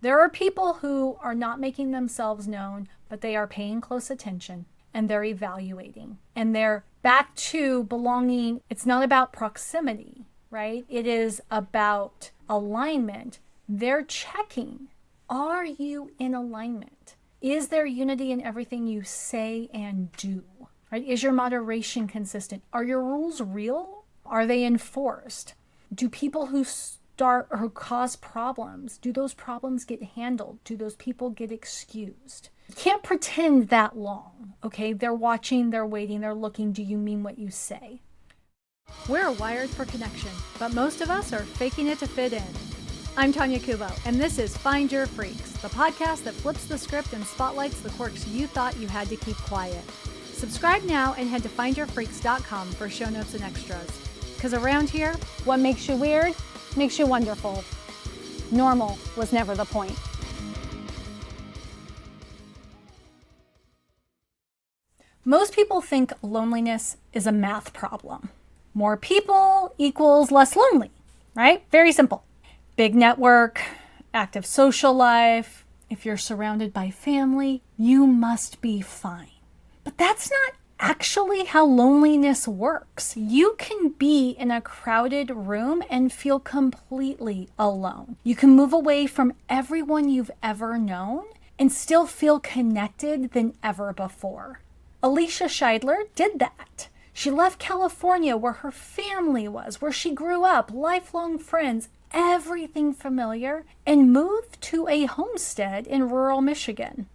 There are people who are not making themselves known, but they are paying close attention and they're evaluating and they're back to belonging. It's not about proximity, right? It is about alignment. They're checking. Are you in alignment? Is there unity in everything you say and do? Right? Is your moderation consistent? Are your rules real? Are they enforced? Do people who start or who cause problems, do those problems get handled? Do those people get excused? You can't pretend that long, okay? They're watching, they're waiting, they're looking. Do you mean what you say? We're wired for connection, but most of us are faking it to fit in. I'm Tonya Kubo, and this is Find Your Freaks, the podcast that flips the script and spotlights the quirks you thought you had to keep quiet. Subscribe now and head to findyourfreaks.com for show notes and extras. Because around here, what makes you weird makes you wonderful. Normal was never the point. Most people think loneliness is a math problem. More people equals less lonely, right? Very simple. Big network, active social life. If you're surrounded by family, you must be fine. But that's not actually how loneliness works. You can be in a crowded room and feel completely alone. You can move away from everyone you've ever known and still feel connected than ever before. Alicia Shidler did that. She left California where her family was, where she grew up, lifelong friends, everything familiar, and moved to a homestead in rural Michigan.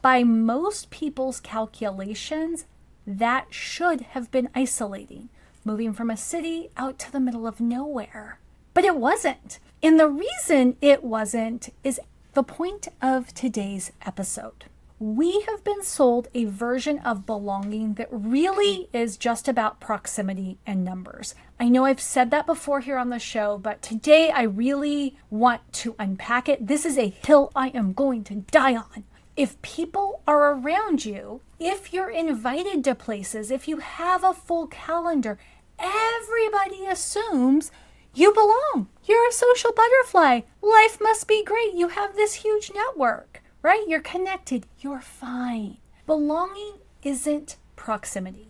By most people's calculations, that should have been isolating, moving from a city out to the middle of nowhere. But it wasn't. And the reason it wasn't is the point of today's episode. We have been sold a version of belonging that really is just about proximity and numbers. I know I've said that before here on the show, but today I really want to unpack it. This is a hill I am going to die on. If people are around you, if you're invited to places, if you have a full calendar, everybody assumes you belong. You're a social butterfly. Life must be great. You have this huge network, right? You're connected. You're fine. Belonging isn't proximity.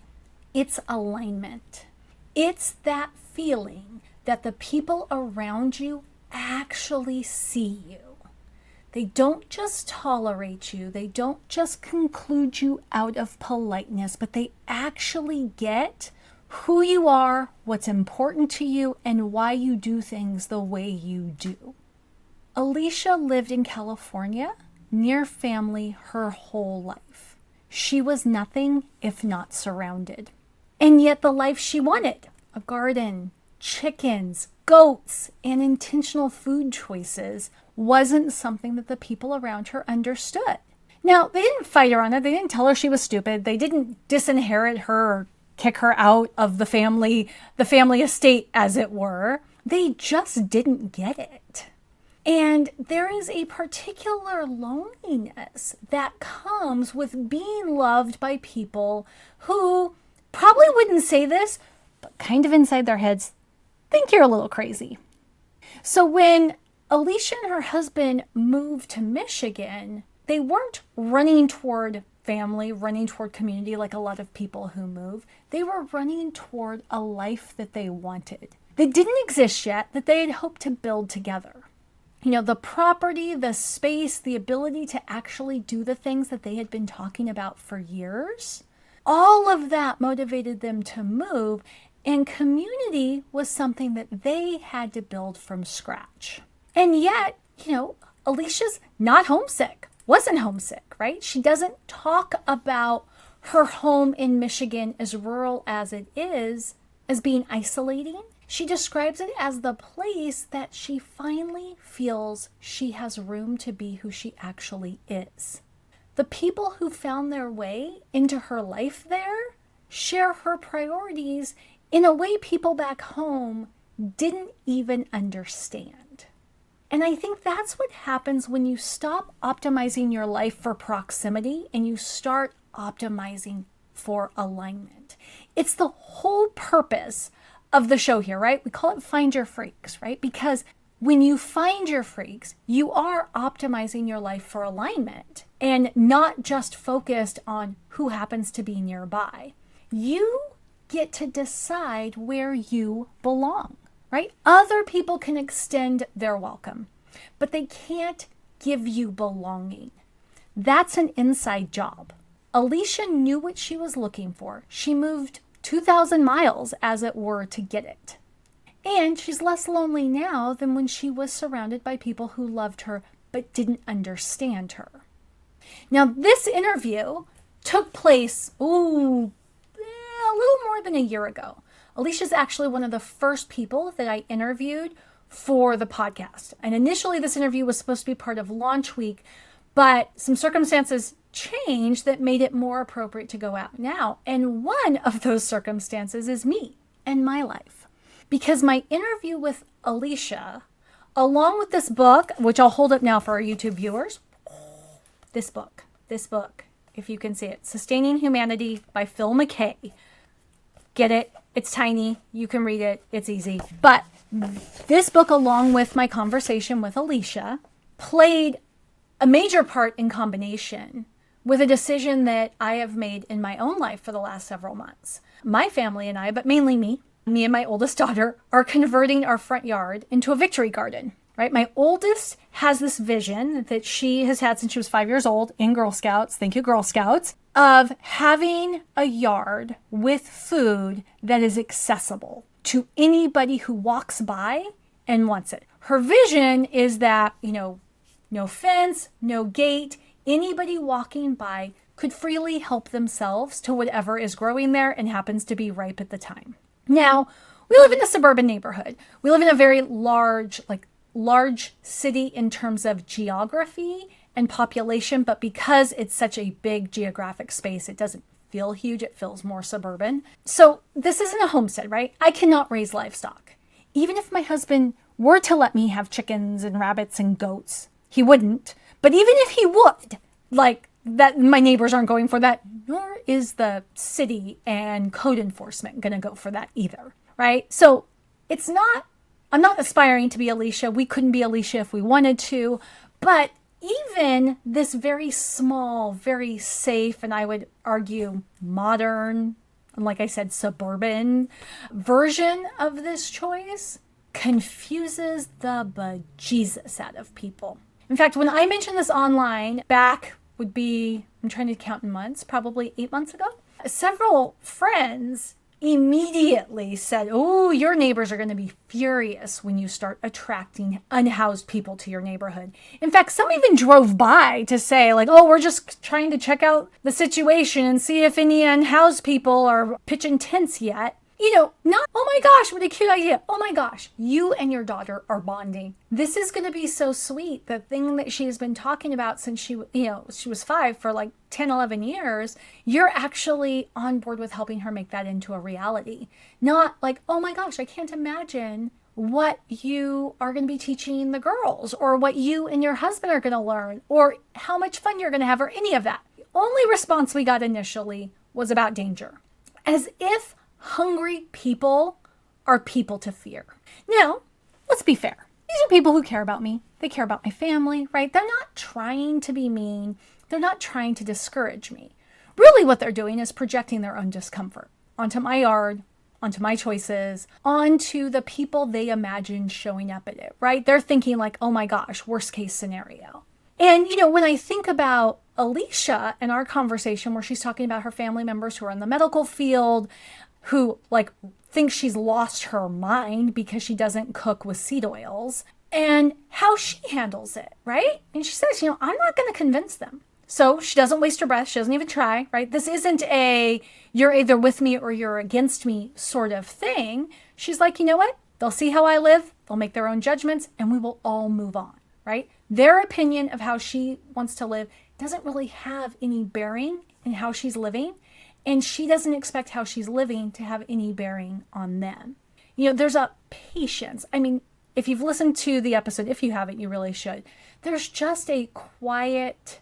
It's alignment. It's that feeling that the people around you actually see you. They don't just tolerate you. They don't just conclude you out of politeness, but they actually get who you are, what's important to you, and why you do things the way you do. Alicia lived in California, near family, her whole life. She was nothing if not surrounded. And yet the life she wanted, a garden, chickens, goats, and intentional food choices, wasn't something that the people around her understood. Now, they didn't fight her on it. They didn't tell her she was stupid. They didn't disinherit her or kick her out of the family estate, as it were. They just didn't get it. And there is a particular loneliness that comes with being loved by people who probably wouldn't say this, but kind of inside their heads think you're a little crazy. So when Alicia and her husband moved to Michigan, they weren't running toward family, running toward community like a lot of people who move. They were running toward a life that they wanted, that didn't exist yet, that they had hoped to build together. You know, the property, the space, the ability to actually do the things that they had been talking about for years. All of that motivated them to move, and community was something that they had to build from scratch. And yet, Alicia's not homesick, wasn't homesick, right? She doesn't talk about her home in Michigan, as rural as it is, as being isolating. She describes it as the place that she finally feels she has room to be who she actually is. The people who found their way into her life there share her priorities in a way people back home didn't even understand. And I think that's what happens when you stop optimizing your life for proximity and you start optimizing for alignment. It's the whole purpose of the show here, right? We call it Find Your Freaks, right? Because when you find your freaks, you are optimizing your life for alignment and not just focused on who happens to be nearby. You get to decide where you belong, right? Other people can extend their welcome, but they can't give you belonging. That's an inside job. Alicia knew what she was looking for. She moved 2,000 miles, as it were, to get it. And she's less lonely now than when she was surrounded by people who loved her but didn't understand her. Now, this interview took place, a little more than a year ago. Alicia's actually one of the first people that I interviewed for the podcast. And initially, this interview was supposed to be part of launch week, but some circumstances changed that made it more appropriate to go out now. And one of those circumstances is me and my life. Because my interview with Alicia, along with this book, which I'll hold up now for our YouTube viewers, this book, if you can see it, Sustaining Humanity by Phil McKay. Get it? It's tiny. You can read it. It's easy. But this book, along with my conversation with Alicia, played a major part in combination with a decision that I have made in my own life for the last several months. My family and I, but mainly me and my oldest daughter, are converting our front yard into a victory garden, right? My oldest has this vision that she has had since she was 5 years old in Girl Scouts, thank you Girl Scouts, of having a yard with food that is accessible to anybody who walks by and wants it. Her vision is that, no fence, no gate, anybody walking by could freely help themselves to whatever is growing there and happens to be ripe at the time. Now, we live in a suburban neighborhood. We live in a very large city in terms of geography and population, but because it's such a big geographic space, it doesn't feel huge. It feels more suburban. So this isn't a homestead, right? I cannot raise livestock. Even if my husband were to let me have chickens and rabbits and goats, he wouldn't. But even if he would, that, my neighbors aren't going for that, nor is the city and code enforcement going to go for that either, right? So I'm not aspiring to be Alicia. We couldn't be Alicia if we wanted to, but even this very small, very safe, and I would argue modern, and like I said, suburban version of this choice confuses the bejesus out of people. In fact, when I mentioned this online back would be, I'm trying to count in months, probably 8 months ago, several friends immediately said, oh, your neighbors are going to be furious when you start attracting unhoused people to your neighborhood. In fact, some even drove by to say we're just trying to check out the situation and see if any unhoused people are pitching tents yet. Not, oh my gosh, what a cute idea. Oh my gosh, you and your daughter are bonding. This is going to be so sweet. The thing that she has been talking about since she was 5 for 10, 11 years, you're actually on board with helping her make that into a reality. Not oh my gosh, I can't imagine what you are going to be teaching the girls or what you and your husband are going to learn or how much fun you're going to have or any of that. The only response we got initially was about danger. As if hungry people are people to fear. Now, let's be fair. These are people who care about me. They care about my family, right? They're not trying to be mean. They're not trying to discourage me. Really what they're doing is projecting their own discomfort onto my yard, onto my choices, onto the people they imagine showing up at it, right? They're thinking oh my gosh, worst case scenario. And, when I think about Alicia and our conversation where she's talking about her family members who are in the medical field, who think she's lost her mind because she doesn't cook with seed oils, and how she handles it, right? And she says, I'm not going to convince them. So she doesn't waste her breath. She doesn't even try, right? This isn't a you're either with me or you're against me sort of thing. She's like, you know what? They'll see how I live. They'll make their own judgments and we will all move on, right? Their opinion of how she wants to live doesn't really have any bearing in how she's living. And she doesn't expect how she's living to have any bearing on them. There's a patience. I mean, if you've listened to the episode, if you haven't, you really should. There's just a quiet,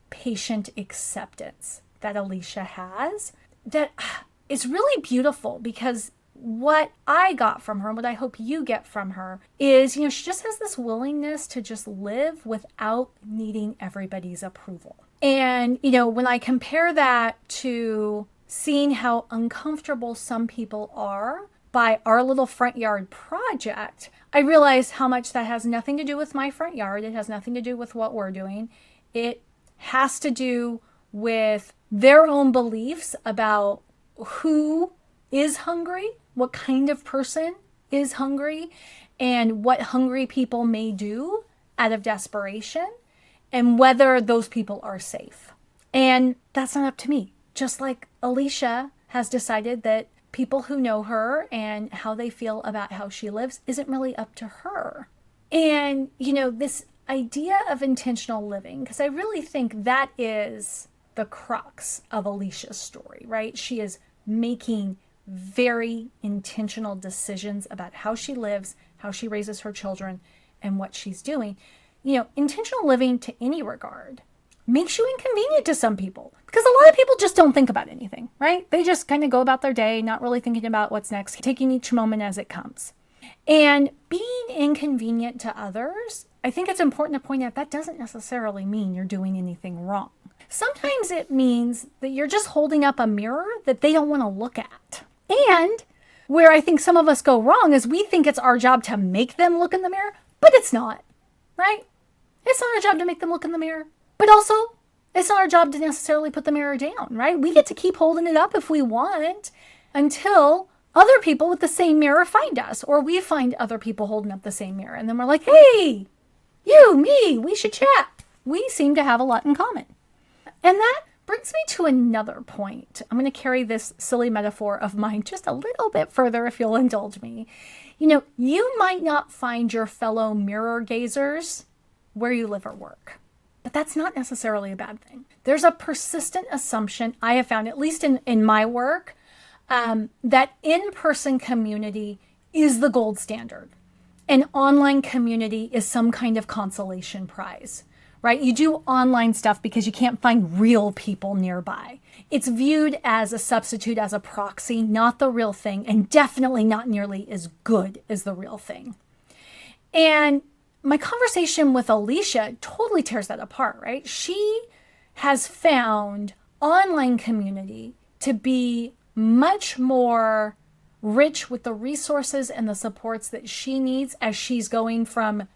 patient acceptance that Alicia has that is really beautiful because what I got from her and what I hope you get from her is, she just has this willingness to just live without needing everybody's approval. And, when I compare that to seeing how uncomfortable some people are by our little front yard project, I realize how much that has nothing to do with my front yard. It has nothing to do with what we're doing. It has to do with their own beliefs about who is hungry, what kind of person is hungry, and what hungry people may do out of desperation, and whether those people are safe. And that's not up to me. Just like Alicia has decided that people who know her and how they feel about how she lives isn't really up to her. And, this idea of intentional living, because I really think that is the crux of Alicia's story, right? She is making very intentional decisions about how she lives, how she raises her children, and what she's doing. Intentional living to any regard makes you inconvenient to some people because a lot of people just don't think about anything, right? They just kind of go about their day, not really thinking about what's next, taking each moment as it comes. And being inconvenient to others, I think it's important to point out that doesn't necessarily mean you're doing anything wrong. Sometimes it means that you're just holding up a mirror that they don't want to look at. And where I think some of us go wrong is we think it's our job to make them look in the mirror, but it's not, right? It's not our job to make them look in the mirror. But also, it's not our job to necessarily put the mirror down, right? We get to keep holding it up if we want until other people with the same mirror find us, or we find other people holding up the same mirror. And then we're like, hey, you, me, we should chat. We seem to have a lot in common. And that brings me to another point. I'm going to carry this silly metaphor of mine just a little bit further if you'll indulge me. You might not find your fellow mirror gazers where you live or work. But that's not necessarily a bad thing. There's a persistent assumption I have found, at least in my work, that in-person community is the gold standard. And online community is some kind of consolation prize, right? You do online stuff because you can't find real people nearby. It's viewed as a substitute, as a proxy, not the real thing, and definitely not nearly as good as the real thing. And my conversation with Alicia totally tears that apart, right? She has found online community to be much more rich with the resources and the supports that she needs as she's going from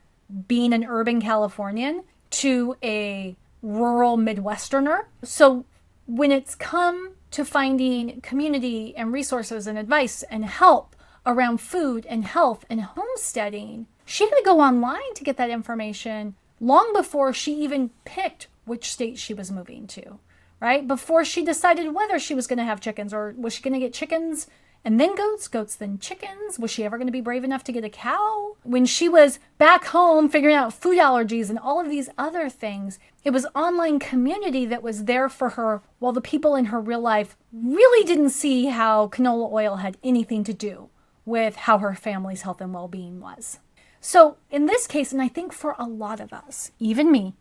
being an urban Californian to a rural Midwesterner. So when it's come to finding community and resources and advice and help around food and health and homesteading, she had to go online to get that information long before she even picked which state she was moving to, right? Before she decided whether she was going to have chickens, or was she going to get chickens and then goats, goats then chickens? Was she ever going to be brave enough to get a cow? When she was back home figuring out food allergies and all of these other things, it was online community that was there for her while the people in her real life really didn't see how canola oil had anything to do with how her family's health and well-being was. So in this case, and I think for a lot of us, even me,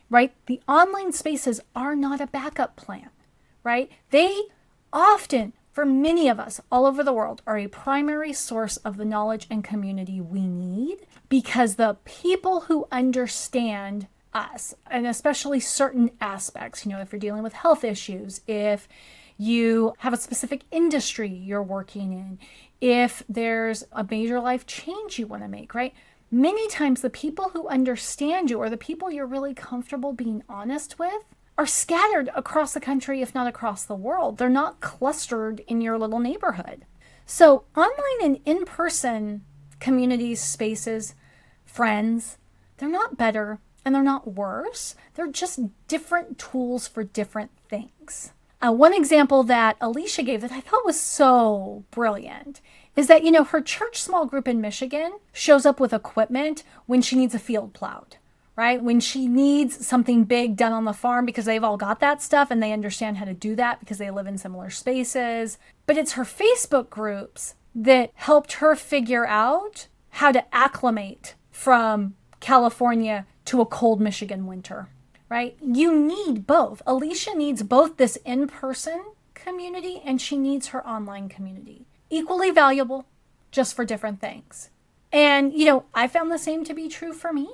right, the online spaces are not a backup plan, right? They often, for many of us all over the world, are a primary source of the knowledge and community we need, because the people who understand us, and especially certain aspects, if you're dealing with health issues, if you have a specific industry you're working in, if there's a major life change you want to make, right? Many times the people who understand you, or the people you're really comfortable being honest with, are scattered across the country, if not across the world. They're not clustered in your little neighborhood. So online and in-person communities, spaces, friends, they're not better and they're not worse. They're just different tools for different things. One example that Alicia gave that I thought was so brilliant is that, her church small group in Michigan shows up with equipment when she needs a field plowed, right? When she needs something big done on the farm, because they've all got that stuff and they understand how to do that because they live in similar spaces. But it's her Facebook groups that helped her figure out how to acclimate from California to a cold Michigan winter, right? You need both. Alicia needs both this in-person community and she needs her online community. equally valuable, just for different things. And, I found the same to be true for me.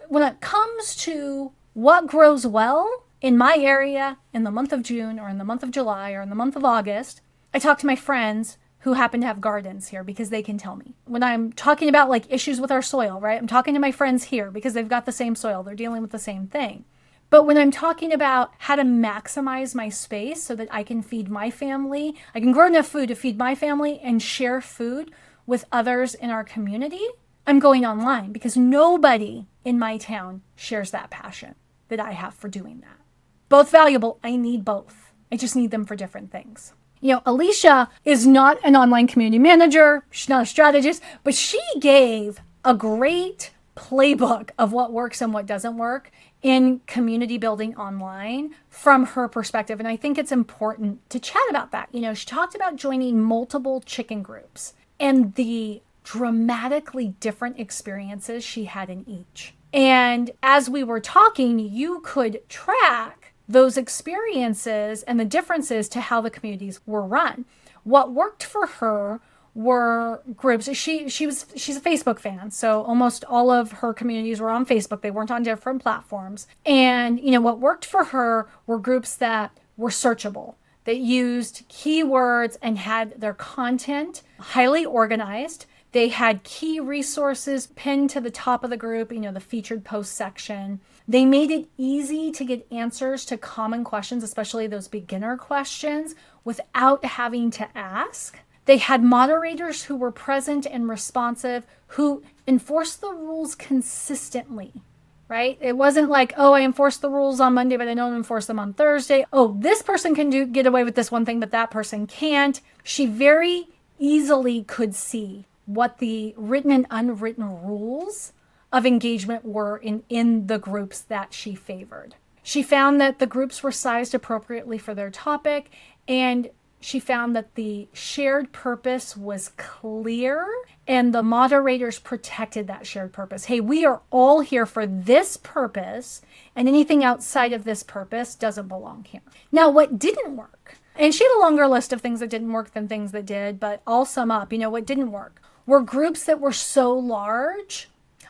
When it comes to what grows well in my area in the month of June or in the month of July or in the month of August, I talk to my friends who happen to have gardens here because they can tell me. When I'm talking about like issues with our soil, right? I'm talking to my friends here because they've got the same soil. They're dealing with the same thing. But when I'm talking about how to maximize my space so that I can feed my family, I can grow enough food to feed my family and share food with others in our community, I'm going online because nobody in my town shares that passion that I have for doing that. Both valuable. I need both. I just need them for different things. Alicia is not an online community manager. She's not a strategist, but she gave a great playbook of what works and what doesn't work in community building online from her perspective. And I think it's important to chat about that. She talked about joining multiple chicken groups and the dramatically different experiences she had in each. And as we were talking, you could track those experiences and the differences to how the communities were run. What worked for her were groups. She's a Facebook fan, so almost all of her communities were on Facebook. They weren't on different platforms. And what worked for her were groups that were searchable, that used keywords and had their content highly organized. They had key resources pinned to the top of the group, the featured post section. They made it easy to get answers to common questions, especially those beginner questions, without having to ask. They had moderators who were present and responsive, who enforced the rules consistently, right? It wasn't like, oh, I enforce the rules on Monday, but I don't enforce them on Thursday. Oh, this person can get away with this one thing, but that person can't. She very easily could see what the written and unwritten rules of engagement were in the groups that she favored. She found that the groups were sized appropriately for their topic, and she found that the shared purpose was clear and the moderators protected that shared purpose. Hey, we are all here for this purpose, and anything outside of this purpose doesn't belong here. Now, what didn't work, and she had a longer list of things that didn't work than things that did, but I'll sum up, what didn't work were groups that were so large.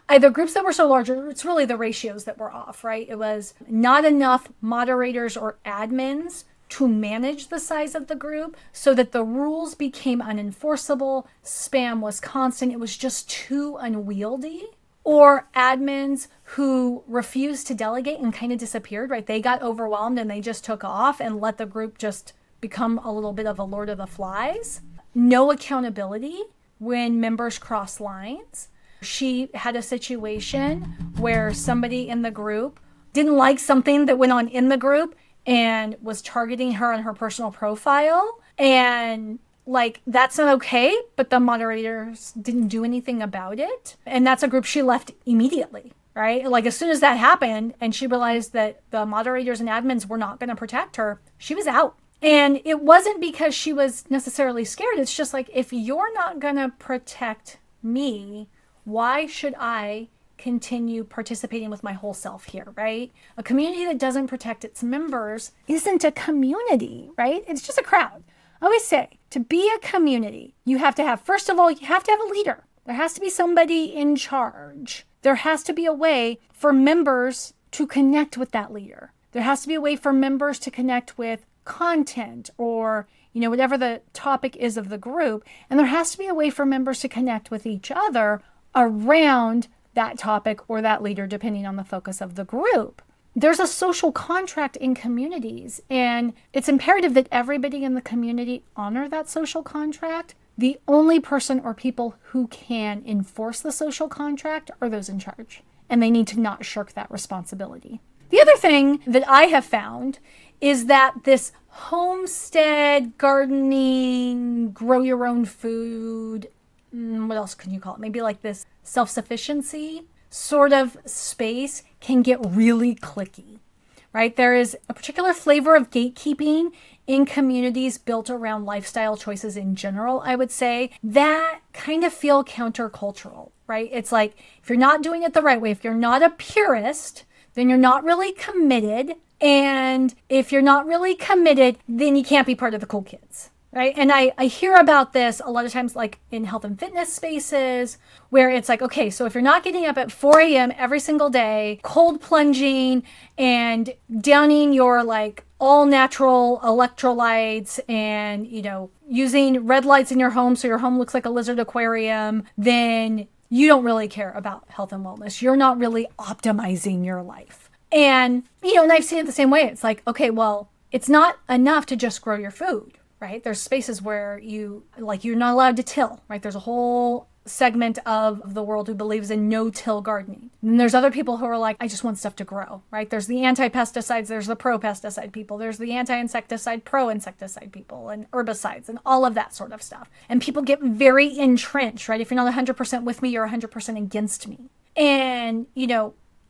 Either groups that were so large, or it's really the ratios that were off, right? It was not enough moderators or admins to manage the size of the group so that the rules became unenforceable. Spam was constant. It was just too unwieldy. Or admins who refused to delegate and kind of disappeared, right? They got overwhelmed and they just took off and let the group just become a little bit of a Lord of the Flies. No accountability when members cross lines. She had a situation where somebody in the group didn't like something that went on in the group and was targeting her on her personal profile. And that's not okay, but the moderators didn't do anything about it. And that's a group she left immediately, right? As soon as that happened and she realized that the moderators and admins were not going to protect her, she was out. And it wasn't because she was necessarily scared. It's just if you're not going to protect me, why should I continue participating with my whole self here, right? A community that doesn't protect its members isn't a community, right? It's just a crowd. I always say, to be a community, you have to have, first of all, you have to have a leader. There has to be somebody in charge. There has to be a way for members to connect with that leader. There has to be a way for members to connect with content or, whatever the topic is of the group. And there has to be a way for members to connect with each other around that topic or that leader, depending on the focus of the group. There's a social contract in communities, and it's imperative that everybody in the community honor that social contract. The only person or people who can enforce the social contract are those in charge, and they need to not shirk that responsibility. The other thing that I have found is that this homestead, gardening, grow your own food, what else can you call it? Maybe this self-sufficiency sort of space can get really cliquey, right? There is a particular flavor of gatekeeping in communities built around lifestyle choices in general, I would say, that kind of feel countercultural, right? It's if you're not doing it the right way, if you're not a purist, then you're not really committed. And if you're not really committed, then you can't be part of the cool kids, right? And I hear about this a lot of times, like in health and fitness spaces, where it's like, okay, so if you're not getting up at 4 a.m. every single day, cold plunging and downing your like all natural electrolytes and, using red lights in your home so your home looks like a lizard aquarium, then you don't really care about health and wellness. You're not really optimizing your life. And, and I've seen it the same way. It's like, okay, well, it's not enough to just grow your food, right? There's spaces where you're not allowed to till, right? There's a whole segment of the world who believes in no-till gardening. And there's other people who are like, I just want stuff to grow, right? There's the anti-pesticides, there's the pro-pesticide people, there's the anti-insecticide, pro-insecticide people, and herbicides, and all of that sort of stuff. And people get very entrenched, right? If you're not 100% with me, you're 100% against me. And,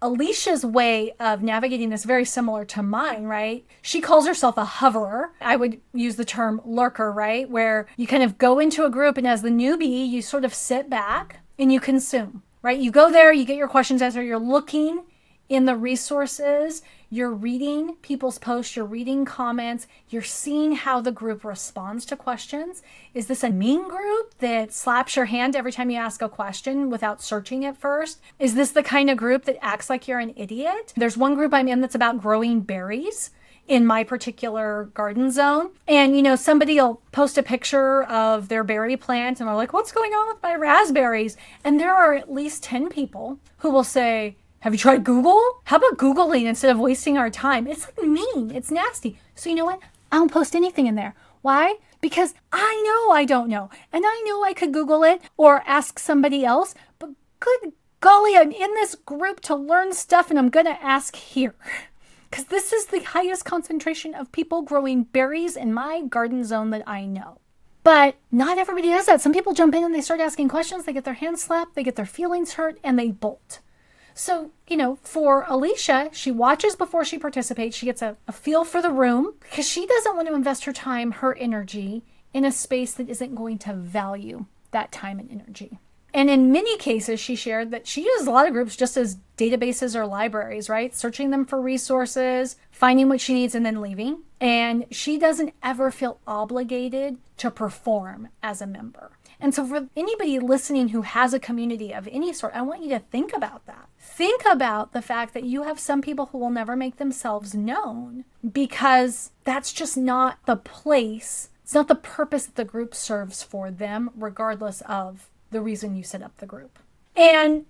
Alicia's way of navigating this very similar to mine, right? She calls herself a hoverer. I would use the term lurker, right? Where you kind of go into a group and as the newbie, you sort of sit back and you consume, right? You go there, you get your questions answered, you're looking in the resources, you're reading people's posts, you're reading comments, you're seeing how the group responds to questions. Is this a mean group that slaps your hand every time you ask a question without searching it first? Is this the kind of group that acts like you're an idiot? There's one group I'm in that's about growing berries in my particular garden zone. And, somebody will post a picture of their berry plant and they're like, what's going on with my raspberries? And there are at least 10 people who will say, have you tried Google? How about Googling instead of wasting our time? It's like mean. It's nasty. So you know what? I don't post anything in there. Why? Because I know I don't know. And I know I could Google it or ask somebody else. But good golly, I'm in this group to learn stuff and I'm going to ask here. Because this is the highest concentration of people growing berries in my garden zone that I know. But not everybody does that. Some people jump in and they start asking questions. They get their hands slapped. They get their feelings hurt and they bolt. So, for Alicia, she watches before she participates. She gets a feel for the room because she doesn't want to invest her time, her energy in a space that isn't going to value that time and energy. And in many cases, she shared that she uses a lot of groups just as databases or libraries, right? Searching them for resources, finding what she needs, and then leaving. And she doesn't ever feel obligated to perform as a member. And so for anybody listening who has a community of any sort, I want you to think about that. Think about the fact that you have some people who will never make themselves known because that's just not the place. It's not the purpose that the group serves for them, regardless of the reason you set up the group. And,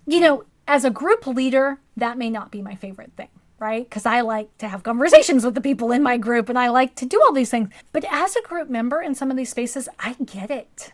as a group leader, that may not be my favorite thing, right? Because I like to have conversations with the people in my group and I like to do all these things. But as a group member in some of these spaces, I get it.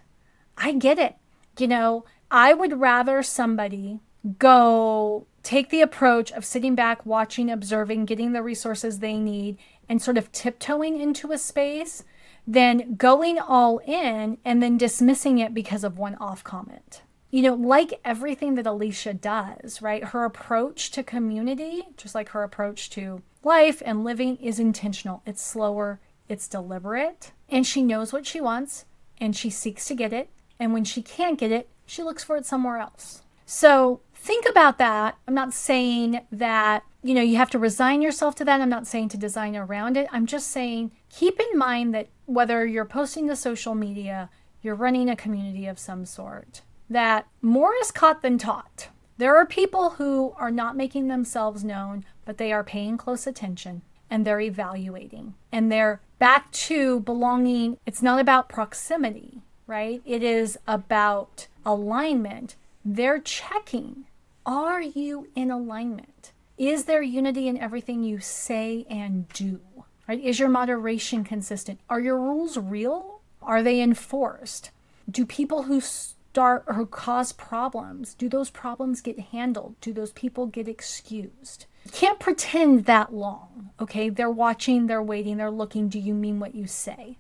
I would rather somebody go take the approach of sitting back, watching, observing, getting the resources they need, and sort of tiptoeing into a space than going all in and then dismissing it because of one off comment. Like everything that Alicia does, right? Her approach to community, just like her approach to life and living, is intentional. It's slower, it's deliberate, and she knows what she wants and she seeks to get it. And when she can't get it, she looks for it somewhere else. So think about that. I'm not saying that, you have to resign yourself to that. I'm not saying to design around it. I'm just saying keep in mind that whether you're posting to social media, you're running a community of some sort, that more is caught than taught. There are people who are not making themselves known, but they are paying close attention and they're evaluating. And they're back to belonging. It's not about proximity, right? It is about alignment. They're checking. Are you in alignment? Is there unity in everything you say and do? Right? Is your moderation consistent? Are your rules real? Are they enforced? Do people who start or who cause problems, do those problems get handled? Do those people get excused? You can't pretend that long, okay? They're watching, they're waiting, they're looking. Do you mean what you say?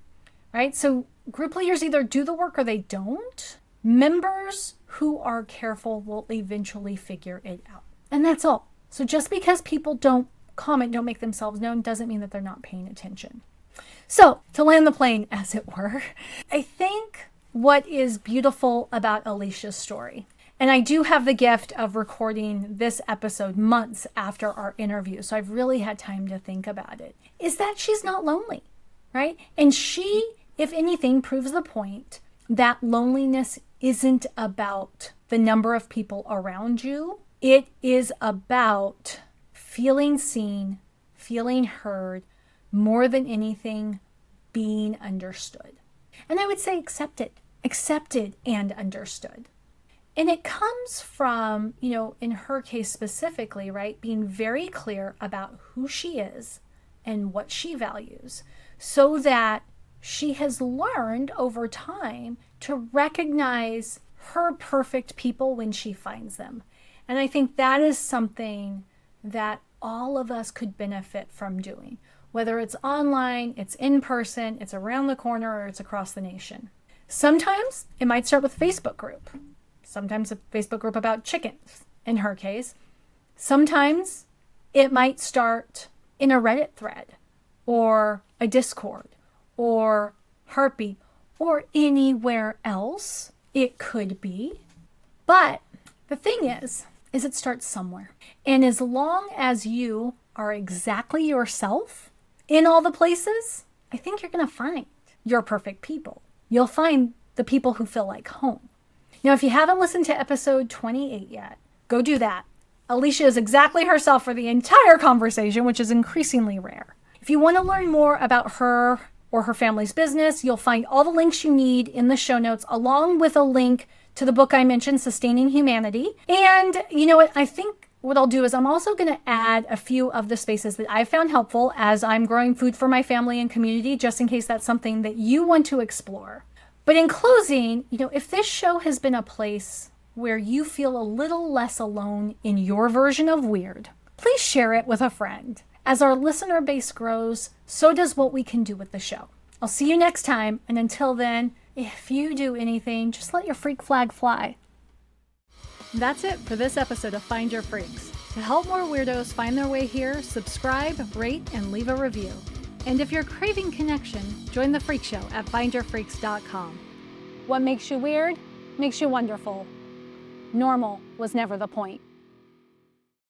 Right? So group leaders either do the work or they don't. Members who are careful will eventually figure it out. And that's all. So just because people don't comment, don't make themselves known, doesn't mean that they're not paying attention. So to land the plane, as it were, I think what is beautiful about Alicia's story, and I do have the gift of recording this episode months after our interview, so I've really had time to think about it, is that she's not lonely, right? And she if anything, proves the point that loneliness isn't about the number of people around you. It is about feeling seen, feeling heard, more than anything, being understood. And I would say accepted and understood. And it comes from, in her case specifically, right, being very clear about who she is and what she values, so that she has learned over time to recognize her perfect people when she finds them. And I think that is something that all of us could benefit from doing, whether it's online, it's in person, it's around the corner, or it's across the nation. Sometimes it might start with a Facebook group. Sometimes a Facebook group about chickens, in her case. Sometimes it might start in a Reddit thread or a Discord or Heartbeat or anywhere else it could be. But the thing is it starts somewhere. And as long as you are exactly yourself in all the places, I think you're going to find your perfect people. You'll find the people who feel like home. Now, if you haven't listened to episode 28 yet, go do that. Alicia is exactly herself for the entire conversation, which is increasingly rare. If you want to learn more about her or her family's business, you'll find all the links you need in the show notes, along with a link to the book I mentioned, Sustaining Humanity. And you know what? I think what I'll do is I'm also going to add a few of the spaces that I found helpful as I'm growing food for my family and community, just in case that's something that you want to explore. But in closing, if this show has been a place where you feel a little less alone in your version of weird, please share it with a friend. As our listener base grows, so does what we can do with the show. I'll see you next time, and until then, if you do anything, just let your freak flag fly. That's it for this episode of Find Your Freaks. To help more weirdos find their way here, subscribe, rate, and leave a review. And if you're craving connection, join the Freak Show at findyourfreaks.com. What makes you weird makes you wonderful. Normal was never the point.